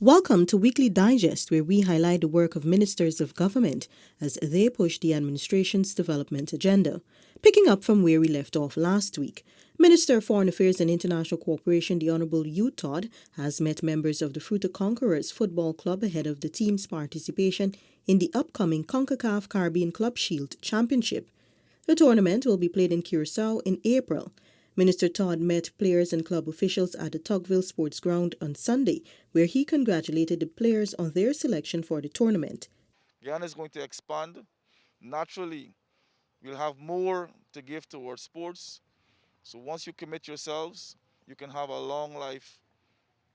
Welcome to Weekly Digest, where we highlight the work of ministers of government as they push the administration's development agenda. Picking up from where we left off last week, Minister of Foreign Affairs and International Cooperation, the Honourable Hugh Todd, has met members of the Fruta Conquerors Football Club ahead of the team's participation in the upcoming CONCACAF Caribbean Club Shield Championship. The tournament will be played in Curacao in April. Minister Todd met players and club officials at the Tugville Sports Ground on Sunday, where he congratulated the players on their selection for the tournament. Guyana is going to expand. Naturally, we'll have more to give towards sports. So once you commit yourselves, you can have a long life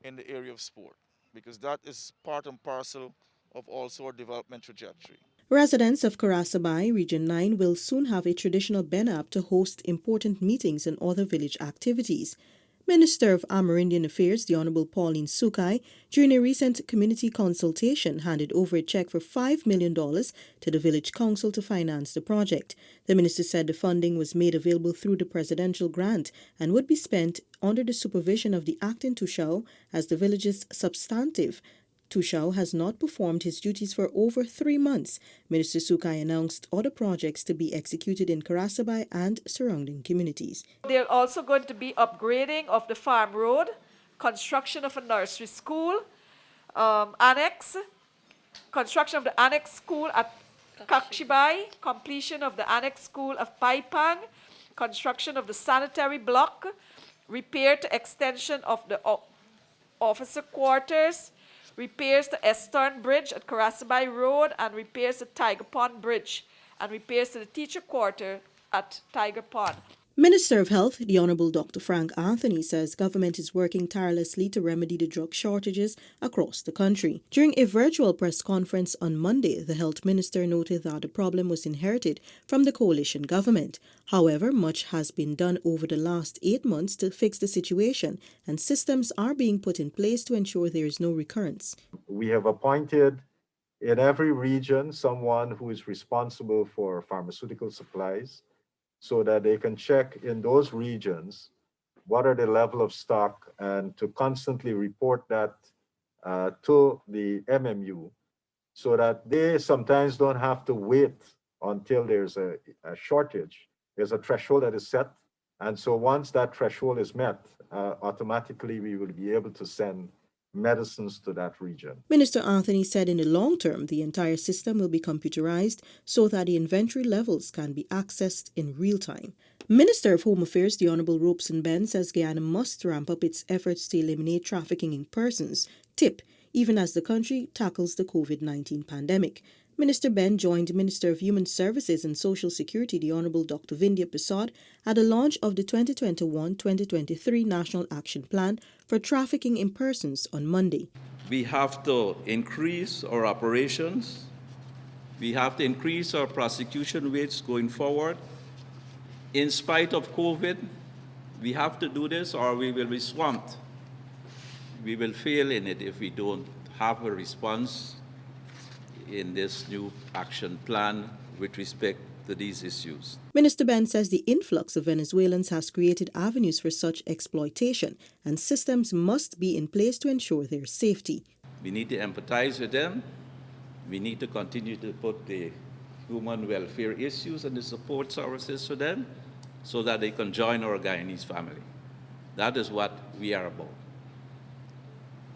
in the area of sport, because that is part and parcel of also our development trajectory. Residents of Carasabai, Region 9, will soon have a traditional benap to host important meetings and other village activities. Minister of Amerindian Affairs, the Honourable Pauline Sukai, during a recent community consultation, handed over a check for $5 million to the village council to finance the project. The minister said the funding was made available through the presidential grant and would be spent under the supervision of the acting Tushao as the village's substantive. Tushao has not performed his duties for over 3 months. Minister Sukai announced other projects to be executed in Carasabai and surrounding communities. There's also going to be upgrading of the farm road, construction of a nursery school, annex, construction of the annex school at Kakshibai, completion of the annex school of Paipang, construction of the sanitary block, repair to extension of the officer quarters, repairs to Eastern Bridge at Carasabai Road, and repairs to Tiger Pond Bridge, and repairs to the teacher quarter at Tiger Pond. Minister of Health, the Honourable Dr. Frank Anthony, says government is working tirelessly to remedy the drug shortages across the country. During a virtual press conference on Monday, the health minister noted that the problem was inherited from the coalition government. However, much has been done over the last 8 months to fix the situation, and systems are being put in place to ensure there is no recurrence. We have appointed in every region someone who is responsible for pharmaceutical supplies, so that they can check in those regions what are the level of stock, and to constantly report that to the MMU, so that they sometimes don't have to wait until there's a shortage. There's a threshold that is set, and so once that threshold is met, automatically we will be able to send medicines to that region. Minister Anthony said in the long term, the entire system will be computerized so that the inventory levels can be accessed in real time. Minister of Home Affairs, the Honourable Robeson Ben, says Guyana must ramp up its efforts to eliminate trafficking in persons, TIP, even as the country tackles the COVID-19 pandemic. Minister Ben joined Minister of Human Services and Social Security, the Honourable Dr. Vindhya Prasad, at the launch of the 2021-2023 National Action Plan for Trafficking in Persons on Monday. We have to increase our operations. We have to increase our prosecution rates going forward. In spite of COVID, we have to do this or we will be swamped. We will fail in it if we don't have a response in this new action plan with respect to these issues. Minister Ben says the influx of Venezuelans has created avenues for such exploitation, and systems must be in place to ensure their safety. We need to empathize with them. We need to continue to put the human welfare issues and the support services for them so that they can join our Guyanese family. That is what we are about.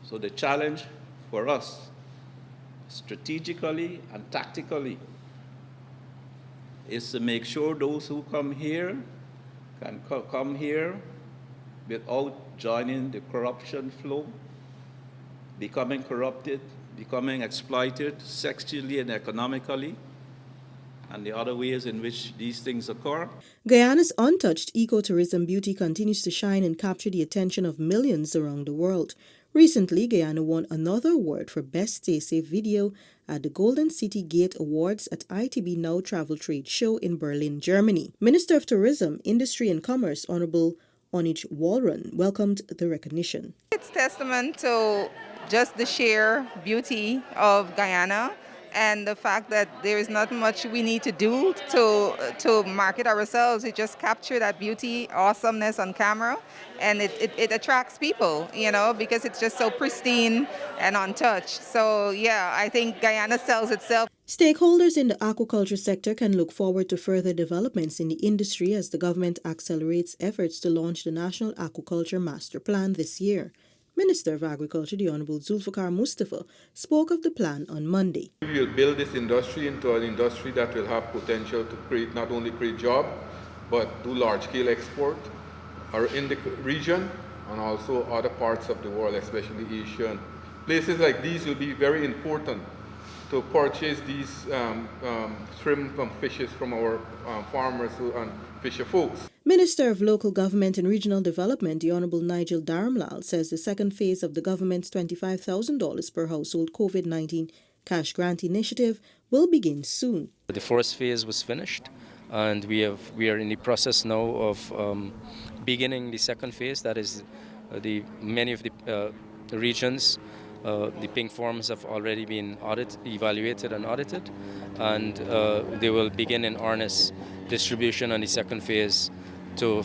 So the challenge for us, strategically and tactically, is to make sure those who come here can come here without joining the corruption flow, becoming corrupted, becoming exploited sexually and economically, and the other ways in which these things occur. Guyana's untouched ecotourism beauty continues to shine and capture the attention of millions around the world. Recently, Guyana won another award for Best Stay Safe Video at the Golden City Gate Awards at ITB Now Travel Trade Show in Berlin, Germany. Minister of Tourism, Industry and Commerce, Honourable Onij Walrun, welcomed the recognition. It's testament to just the sheer beauty of Guyana and the fact that there is not much we need to do to market ourselves. It just capture that beauty, awesomeness on camera, and it attracts people, because it's just so pristine and untouched. So yeah, I think Guyana sells itself. Stakeholders in the aquaculture sector can look forward to further developments in the industry as the government accelerates efforts to launch the National Aquaculture Master Plan this year. Minister of Agriculture, the Honourable Zulfikar Mustafa, spoke of the plan on Monday. We will build this industry into an industry that will have potential to create not only create jobs, but do large-scale export in the region and also other parts of the world, especially Asia. Places like these will be very important to purchase these shrimp and fishes from our farmers and fisher folks. Minister of Local Government and Regional Development, the Honourable Nigel Dharamlal, says the second phase of the government's $25,000 per household COVID-19 cash grant initiative will begin soon. The first phase was finished, and we are in the process now of beginning the second phase. That is, many of the regions, the pink forms have already been evaluated and audited, and they will begin in earnest distribution on the second phase to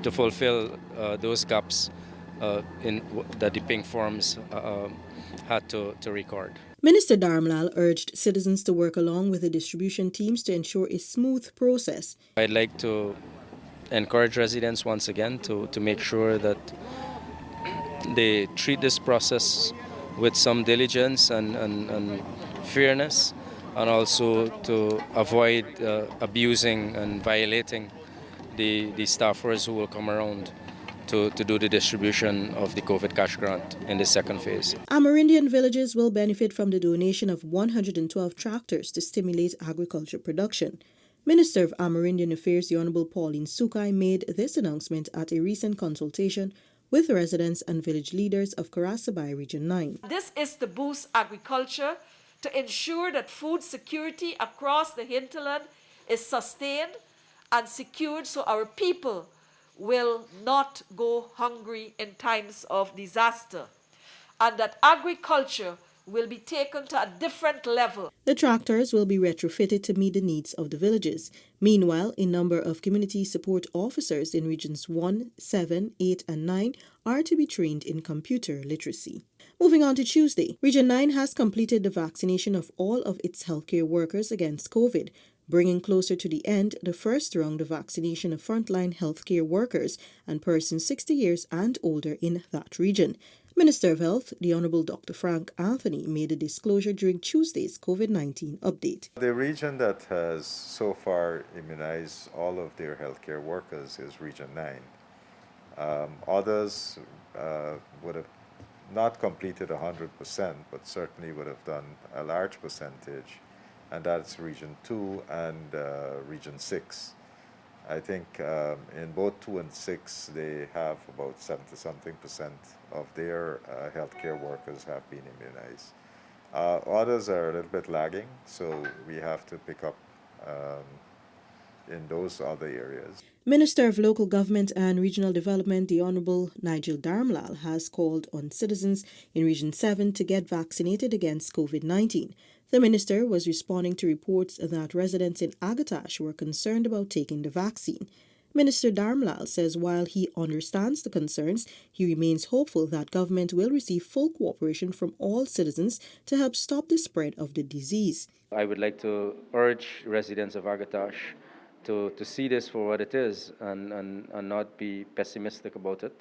fulfill those gaps that the pink forms had to record. Minister Dharamlal urged citizens to work along with the distribution teams to ensure a smooth process. I'd like to encourage residents once again to make sure that they treat this process with some diligence and fairness, and also to avoid abusing and violating the staffers who will come around to do the distribution of the COVID cash grant in the second phase. Amerindian villages will benefit from the donation of 112 tractors to stimulate agriculture production. Minister of Amerindian Affairs, the Honourable Pauline Sukai, made this announcement at a recent consultation with residents and village leaders of Karasabai Region 9. This is to boost agriculture, to ensure that food security across the hinterland is sustained and secured so our people will not go hungry in times of disaster, and that agriculture will be taken to a different level. The tractors will be retrofitted to meet the needs of the villages. Meanwhile, a number of community support officers in Regions 1, 7, 8 and 9 are to be trained in computer literacy. Moving on to Tuesday, Region 9 has completed the vaccination of all of its healthcare workers against COVID, bringing closer to the end the first round of vaccination of frontline healthcare workers and persons 60 years and older in that region. Minister of Health, the Honourable Dr. Frank Anthony, made a disclosure during Tuesday's COVID-19 update. The region that has so far immunized all of their healthcare workers is Region 9. Others would have not completed 100%, but certainly would have done a large percentage, and that's Region 2 and Region 6. I think in both 2 and 6, they have about 70-something% of their healthcare workers have been immunized. Others are a little bit lagging, so we have to pick up in those other areas. Minister of Local Government and Regional Development, the Honourable Nigel Dharamlal, has called on citizens in Region 7 to get vaccinated against COVID-19. The minister was responding to reports that residents in Agatash were concerned about taking the vaccine. Minister Dharamlal says while he understands the concerns, he remains hopeful that government will receive full cooperation from all citizens to help stop the spread of the disease. I would like to urge residents of Agatash to see this for what it is and not be pessimistic about it,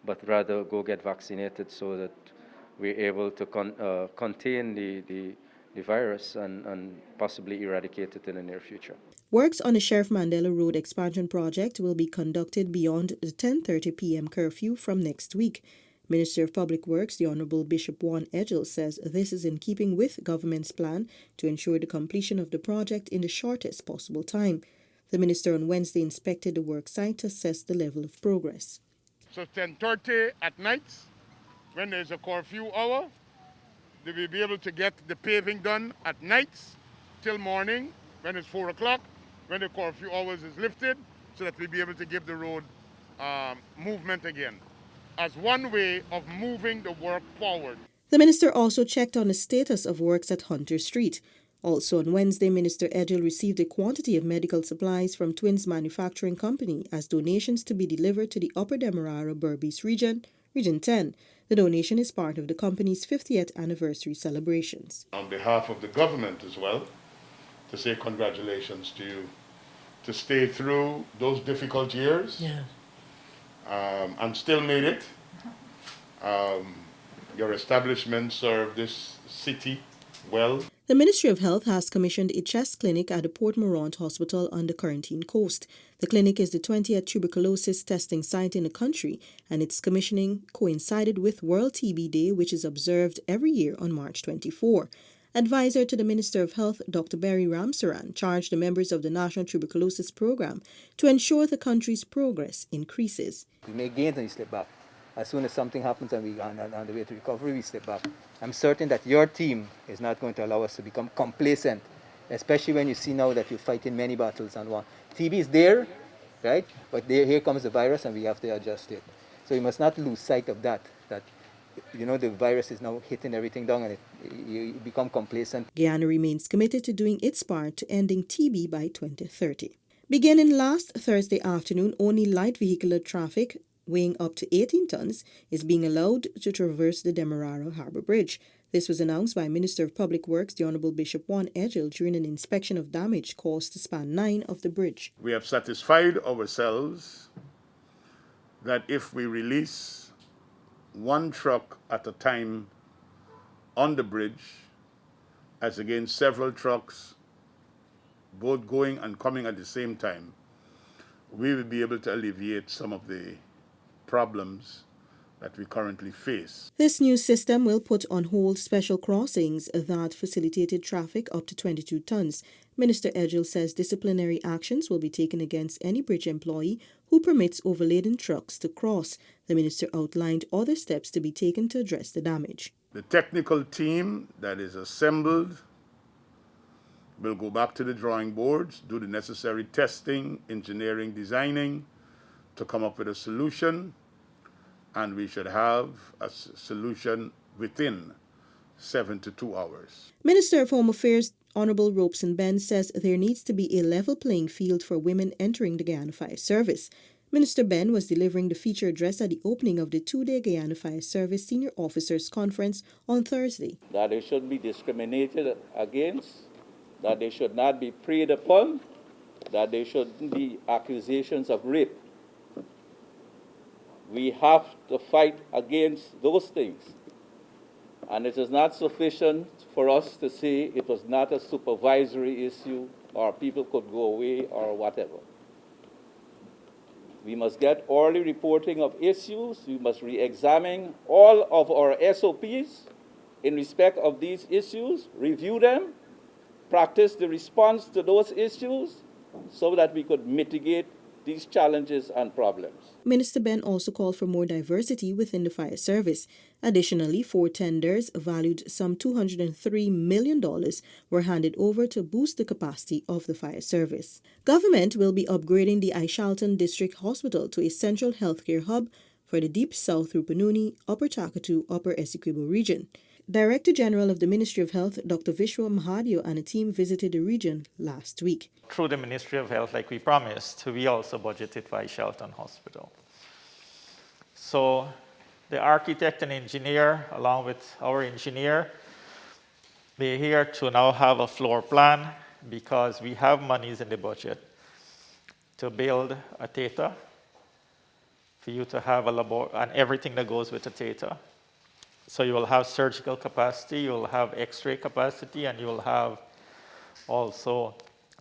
but rather go get vaccinated so that we're able to contain the virus and possibly eradicate it in the near future. Works on the Sheriff Mandela Road expansion project will be conducted beyond the 10:30 p.m. curfew from next week. Minister of Public Works, the Honourable Bishop Juan Edgell, says this is in keeping with government's plan to ensure the completion of the project in the shortest possible time. The minister on Wednesday inspected the work site to assess the level of progress. So 10:30 at night, when there's a curfew hour, they will be able to get the paving done at night till morning when it's 4 o'clock, when the curfew hours is lifted, so that we'll be able to give the road movement again, as one way of moving the work forward. The minister also checked on the status of works at Hunter Street. Also on Wednesday, Minister Edgell received a quantity of medical supplies from Twins Manufacturing Company as donations to be delivered to the Upper Demerara Berbice region, Region 10. The donation is part of the company's 50th anniversary celebrations. On behalf of the government as well, to say congratulations to you, to stay through those difficult years, and still made it. Your establishment served this city well. The Ministry of Health has commissioned a chest clinic at the Port Morant Hospital on the Quarantine Coast. The clinic is the 20th tuberculosis testing site in the country, and its commissioning coincided with World TB Day, which is observed every year on March 24. Advisor to the Minister of Health, Dr. Barry Ramsaran, charged the members of the National Tuberculosis Program to ensure the country's progress increases. We make gains and we slip back. As soon as something happens and we are on the way to recovery, we slip back. I'm certain that your team is not going to allow us to become complacent, especially when you see now that you're fighting many battles on one. TB is there, right? But here comes the virus and we have to adjust it. So you must not lose sight of that the virus is now hitting everything down and you become complacent. Guyana remains committed to doing its part to ending TB by 2030. Beginning last Thursday afternoon, only light vehicular traffic weighing up to 18 tons is being allowed to traverse the Demerara Harbour Bridge. This was announced by Minister of Public Works, the Honourable Bishop Juan Edgell, during an inspection of damage caused to span 9 of the bridge. We have satisfied ourselves that if we release one truck at a time on the bridge, as against several trucks both going and coming at the same time, we will be able to alleviate some of the problems that we currently face. This new system will put on hold special crossings that facilitated traffic up to 22 tons. Minister Edgell says disciplinary actions will be taken against any bridge employee who permits overladen trucks to cross. The minister outlined other steps to be taken to address the damage. The technical team that is assembled will go back to the drawing boards, do the necessary testing, engineering, designing, to come up with a solution, and we should have a solution within 72 hours. Minister of Home Affairs Honourable Robeson Ben says there needs to be a level playing field for women entering the Guyana Fire Service. Minister Ben was delivering the feature address at the opening of the 2-day Guyana Fire Service Senior Officers Conference on Thursday. That they should be discriminated against, that they should not be preyed upon, that there shouldn't be accusations of rape. We have to fight against those things. And it is not sufficient for us to say it was not a supervisory issue or people could go away or whatever. We must get early reporting of issues. We must re-examine all of our SOPs in respect of these issues, review them, practice the response to those issues so that we could mitigate these challenges and problems. Minister Ben also called for more diversity within the fire service. Additionally, 4 tenders valued some $203 million were handed over to boost the capacity of the fire service. Government will be upgrading the Aishalton District Hospital to a central healthcare hub for the Deep South Rupununi, Upper Takatu, Upper Essequibo region. Director General of the Ministry of Health, Dr. Vishwa Mahadio, and a team visited the region last week. Through the Ministry of Health, like we promised, we also budgeted for Aishalton Hospital. So the architect and engineer, along with our engineer, they're here to now have a floor plan because we have monies in the budget to build a theater, for you to have a labo and everything that goes with a theater. So you will have surgical capacity, you will have X-ray capacity, and you will have also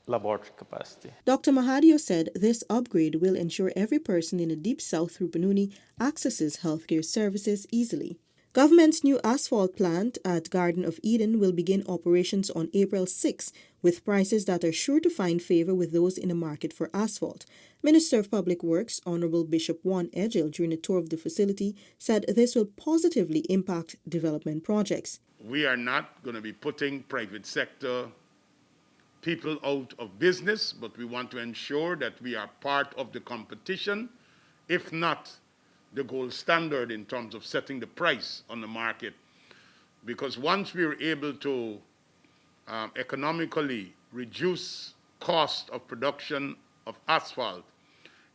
laboratory capacity. Dr. Mahadio said this upgrade will ensure every person in the Deep South Rupununi accesses healthcare services easily. Government's new asphalt plant at Garden of Eden will begin operations on April 6, with prices that are sure to find favor with those in the market for asphalt. Minister of Public Works, Honourable Bishop Juan Edgell, during a tour of the facility, said this will positively impact development projects. We are not going to be putting private sector people out of business, but we want to ensure that we are part of the competition, if not the gold standard in terms of setting the price on the market. because once we are able to economically reduce cost of production of asphalt,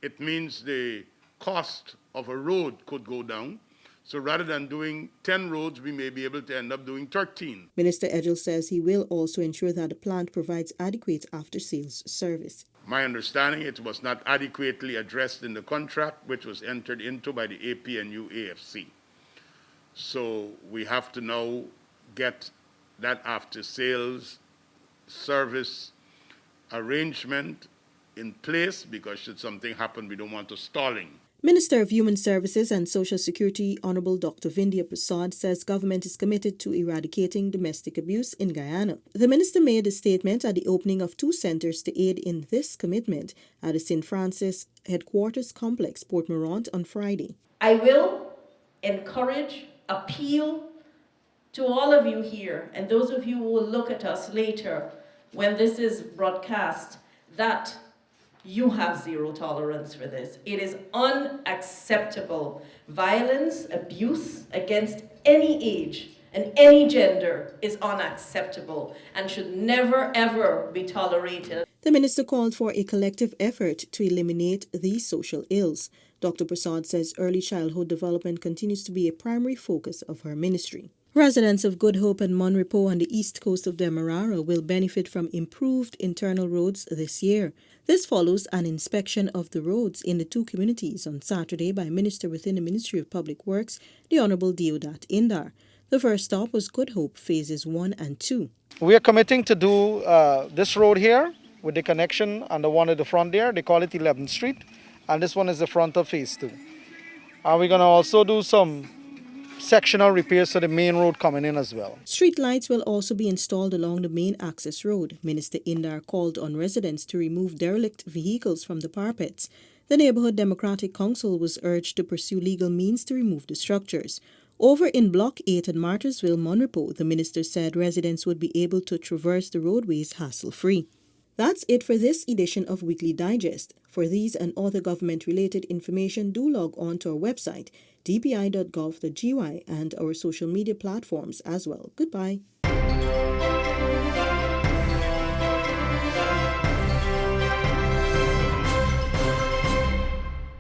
it means the cost of a road could go down. So rather than doing 10 roads, we may be able to end up doing 13. Minister Edgell says he will also ensure that the plant provides adequate after-sales service. My understanding, it was not adequately addressed in the contract, which was entered into by the APNU AFC. So we have to now get that after-sales service arrangement in place, because should something happen, we don't want to stalling. Minister of Human Services and Social Security Honorable Dr. Vindhya Prasad says government is committed to eradicating domestic abuse in Guyana. The minister made a statement at the opening of 2 centers to aid in this commitment at the St. Francis Headquarters Complex, Port Morant, on Friday. I will encourage, appeal to all of you here, and those of you who will look at us later when this is broadcast, that you have zero tolerance for this. It is unacceptable. Violence, abuse against any age and any gender is unacceptable and should never ever be tolerated. The minister called for a collective effort to eliminate these social ills. Dr. Prasad says early childhood development continues to be a primary focus of her ministry. Residents of Good Hope and Monrepo on the east coast of Demerara will benefit from improved internal roads this year. This follows an inspection of the roads in the 2 communities on Saturday by a minister within the Ministry of Public Works, the Honorable Deodat Indar. The first stop was Good Hope Phases 1 and 2. We are committing to do this road here with the connection and the one at the front there. They call it 11th Street, and this one is the front of Phase 2. And we're going to also do some sectional repairs to the main road coming in as well. Street lights will also be installed along the main access road. Minister Indar called on residents to remove derelict vehicles from the parapets. The Neighborhood Democratic Council was urged to pursue legal means to remove the structures. Over in Block 8 at Martyrsville, Monrepo, the minister said residents would be able to traverse the roadways hassle-free. That's it for this edition of Weekly Digest. For these and other government-related information, do log on to our website, dpi.gov.gy, and our social media platforms as well. Goodbye.